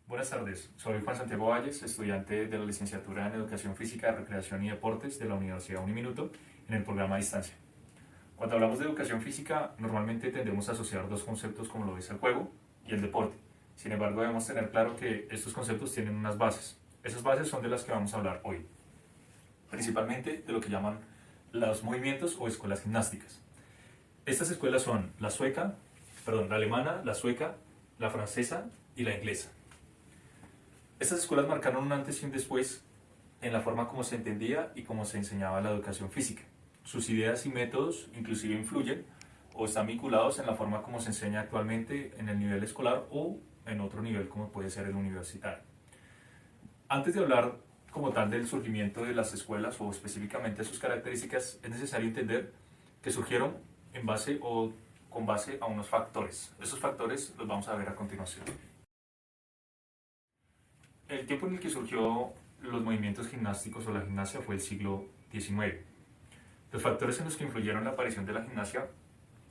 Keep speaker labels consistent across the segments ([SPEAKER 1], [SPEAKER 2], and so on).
[SPEAKER 1] Buenas tardes, soy Juan Santiago Valles, estudiante de la licenciatura en Educación Física, Recreación y Deportes de la Universidad Uniminuto en el programa a distancia. Cuando hablamos de educación física, normalmente tendemos a asociar dos conceptos como lo es el juego y el deporte. Sin embargo, debemos tener claro que estos conceptos tienen unas bases. Esas bases son de las que vamos a hablar hoy, principalmente de lo que llaman los movimientos o escuelas gimnásticas. Estas escuelas son la alemana, la sueca, la francesa y la inglesa. Estas escuelas marcaron un antes y un después en la forma como se entendía y cómo se enseñaba la educación física. Sus ideas y métodos inclusive influyen o están vinculados en la forma como se enseña actualmente en el nivel escolar o en otro nivel como puede ser el universitario. Antes de hablar como tal del surgimiento de las escuelas o específicamente sus características, es necesario entender que surgieron en base o con base a unos factores. Esos factores los vamos a ver a continuación. El tiempo en el que surgió los movimientos gimnásticos o la gimnasia fue el siglo XIX. Los factores en los que influyeron la aparición de la gimnasia,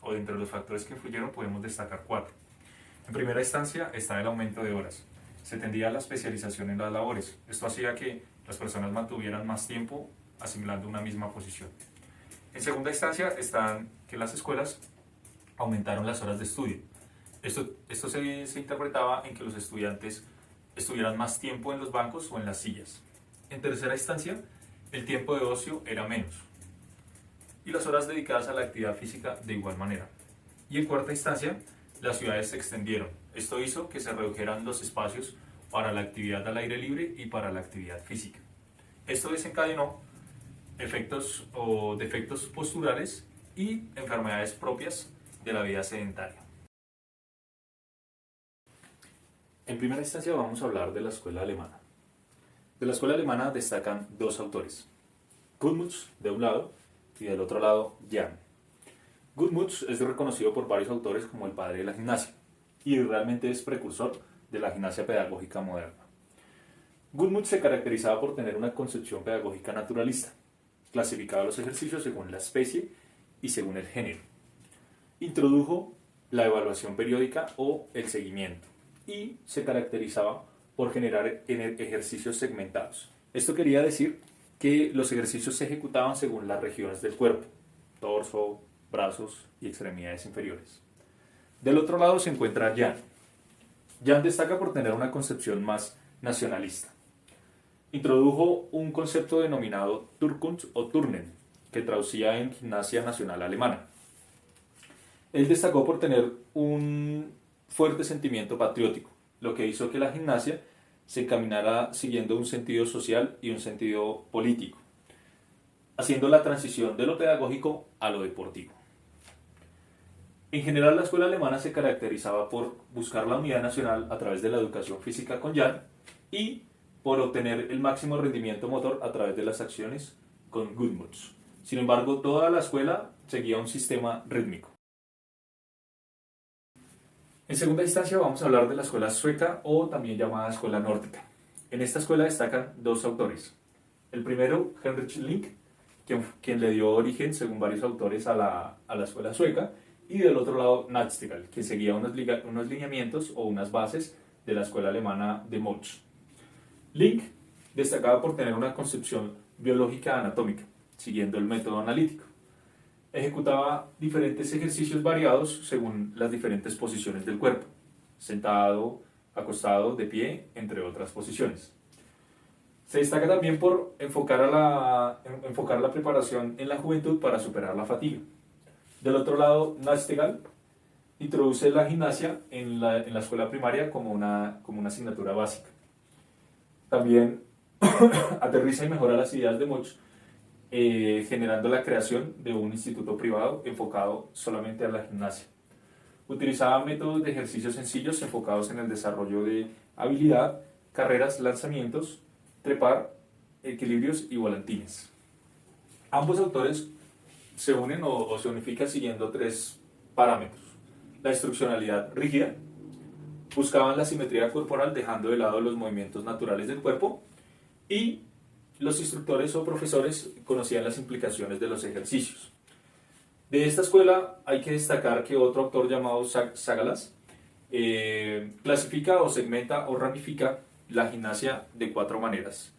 [SPEAKER 1] o dentro de los factores que influyeron, podemos destacar cuatro. En primera instancia está el aumento de horas. Se tendía a la especialización en las labores. Esto hacía que las personas mantuvieran más tiempo asimilando una misma posición. En segunda instancia están que las escuelas aumentaron las horas de estudio. Esto se interpretaba en que los estudiantes estuvieran más tiempo en los bancos o en las sillas. En tercera instancia, el tiempo de ocio era menos y las horas dedicadas a la actividad física de igual manera. Y en cuarta instancia, las ciudades se extendieron. Esto hizo que se redujeran los espacios para la actividad al aire libre y para la actividad física. Esto desencadenó efectos o defectos posturales y enfermedades propias de la vida sedentaria. En primera instancia vamos a hablar de la escuela alemana. De la escuela alemana destacan dos autores, Gudmunds de un lado y del otro lado Jahn. Gudmunds es reconocido por varios autores como el padre de la gimnasia y realmente es precursor de la gimnasia pedagógica moderna. Gudmunds se caracterizaba por tener una concepción pedagógica naturalista, clasificaba los ejercicios según la especie y según el género. Introdujo la evaluación periódica o el seguimiento y se caracterizaba por generar ejercicios segmentados. Esto quería decir que los ejercicios se ejecutaban según las regiones del cuerpo, torso, brazos y extremidades inferiores. Del otro lado se encuentra Jahn. Jahn destaca por tener una concepción más nacionalista. Introdujo un concepto denominado Turkunft o Turnen, que traducía en gimnasia nacional alemana. Él destacó por tener un fuerte sentimiento patriótico, lo que hizo que la gimnasia se encaminara siguiendo un sentido social y un sentido político, haciendo la transición de lo pedagógico a lo deportivo. En general, la escuela alemana se caracterizaba por buscar la unidad nacional a través de la educación física con Jahn y por obtener el máximo rendimiento motor a través de las acciones con Gudmunds. Sin embargo, toda la escuela seguía un sistema rítmico. En segunda instancia vamos a hablar de la escuela sueca o también llamada escuela nórdica. En esta escuela destacan dos autores. El primero, Heinrich Link, quien le dio origen, según varios autores, a la escuela sueca, y del otro lado, Nachtigal, que seguía unos lineamientos o unas bases de la escuela alemana de Mölch. Link destacaba por tener una concepción biológica anatómica, siguiendo el método analítico. Ejecutaba diferentes ejercicios variados según las diferentes posiciones del cuerpo, sentado, acostado, de pie, entre otras posiciones. Se destaca también por enfocar la preparación en la juventud para superar la fatiga. Del otro lado, Nachtigal introduce la gimnasia en la escuela primaria como una asignatura básica. También aterriza y mejora las ideas de Mölch, generando la creación de un instituto privado enfocado solamente a la gimnasia. Utilizaba métodos de ejercicios sencillos enfocados en el desarrollo de habilidad, carreras, lanzamientos, trepar, equilibrios y volantines. Ambos autores se unen o se unifican siguiendo tres parámetros. La instruccionalidad rígida, buscaban la simetría corporal dejando de lado los movimientos naturales del cuerpo, y los instructores o profesores conocían las implicaciones de los ejercicios. De esta escuela hay que destacar que otro autor llamado Sagalas clasifica o segmenta o ramifica la gimnasia de 4 maneras.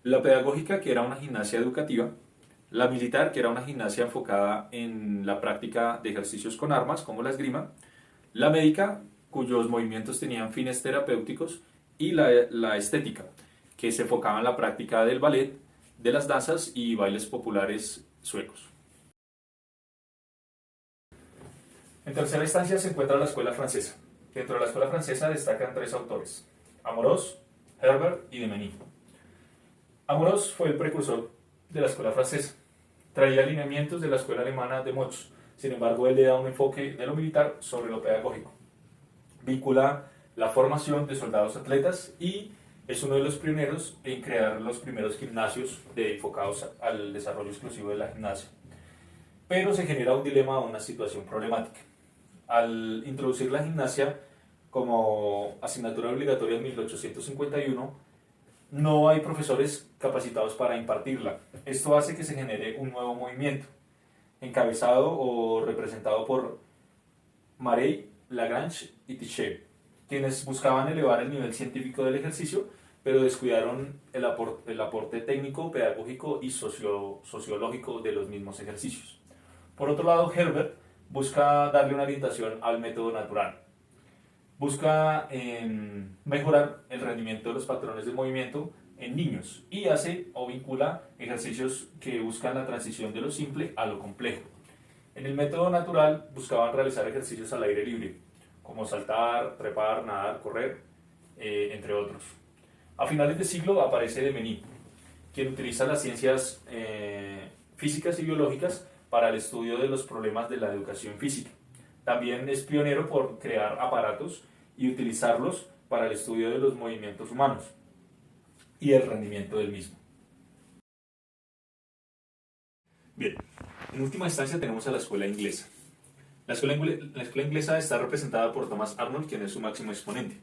[SPEAKER 1] La pedagógica, que era una gimnasia educativa; la militar, que era una gimnasia enfocada en la práctica de ejercicios con armas, como la esgrima; la médica, cuyos movimientos tenían fines terapéuticos; y la estética, que se enfocaba en la práctica del ballet, de las danzas y bailes populares suecos. En tercera instancia se encuentra la escuela francesa. Dentro de la escuela francesa destacan 3 autores: Amoros, Herbert y Demeny. Amoros fue el precursor de la escuela francesa. Traía alineamientos de la escuela alemana de Motz. Sin embargo, él le da un enfoque de lo militar sobre lo pedagógico. Vincula la formación de soldados atletas y es uno de los pioneros en crear los primeros gimnasios enfocados al desarrollo exclusivo de la gimnasia. Pero se genera un dilema o una situación problemática. Al introducir la gimnasia como asignatura obligatoria en 1851, no hay profesores capacitados para impartirla. Esto hace que se genere un nuevo movimiento, encabezado o representado por Marey, Lagrange y Tichet, quienes buscaban elevar el nivel científico del ejercicio, pero descuidaron el aporte técnico, pedagógico y sociológico de los mismos ejercicios. Por otro lado, Herbert busca darle una orientación al método natural. Busca mejorar el rendimiento de los patrones de movimiento en niños y hace o vincula ejercicios que buscan la transición de lo simple a lo complejo. En el método natural buscaban realizar ejercicios al aire libre, como saltar, trepar, nadar, correr, entre otros. A finales de siglo aparece Demeny, quien utiliza las ciencias físicas y biológicas para el estudio de los problemas de la educación física. También es pionero por crear aparatos y utilizarlos para el estudio de los movimientos humanos y el rendimiento del mismo. Bien, en última instancia tenemos a la escuela inglesa. La escuela inglesa está representada por Thomas Arnold, quien es su máximo exponente.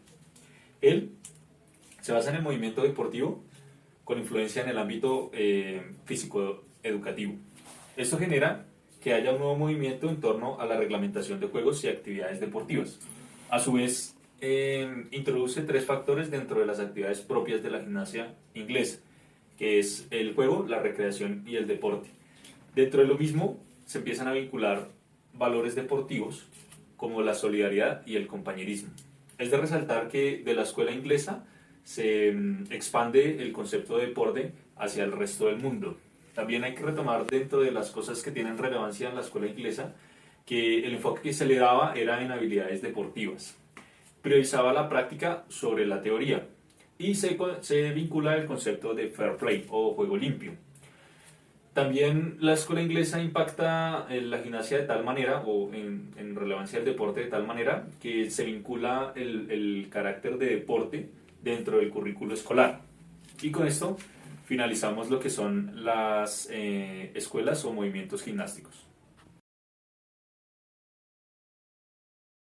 [SPEAKER 1] Él se basa en el movimiento deportivo con influencia en el ámbito físico-educativo. Esto genera que haya un nuevo movimiento en torno a la reglamentación de juegos y actividades deportivas. A su vez, introduce 3 factores dentro de las actividades propias de la gimnasia inglesa, que es el juego, la recreación y el deporte. Dentro de lo mismo, se empiezan a vincular valores deportivos como la solidaridad y el compañerismo. Es de resaltar que de la escuela inglesa se expande el concepto de deporte hacia el resto del mundo. También hay que retomar dentro de las cosas que tienen relevancia en la escuela inglesa que el enfoque que se le daba era en habilidades deportivas. Priorizaba la práctica sobre la teoría y se vincula el concepto de fair play o juego limpio. También la escuela inglesa impacta en la gimnasia de tal manera, o en relevancia del deporte de tal manera, que se vincula el carácter de deporte dentro del currículo escolar. Y con esto finalizamos lo que son las escuelas o movimientos gimnásticos.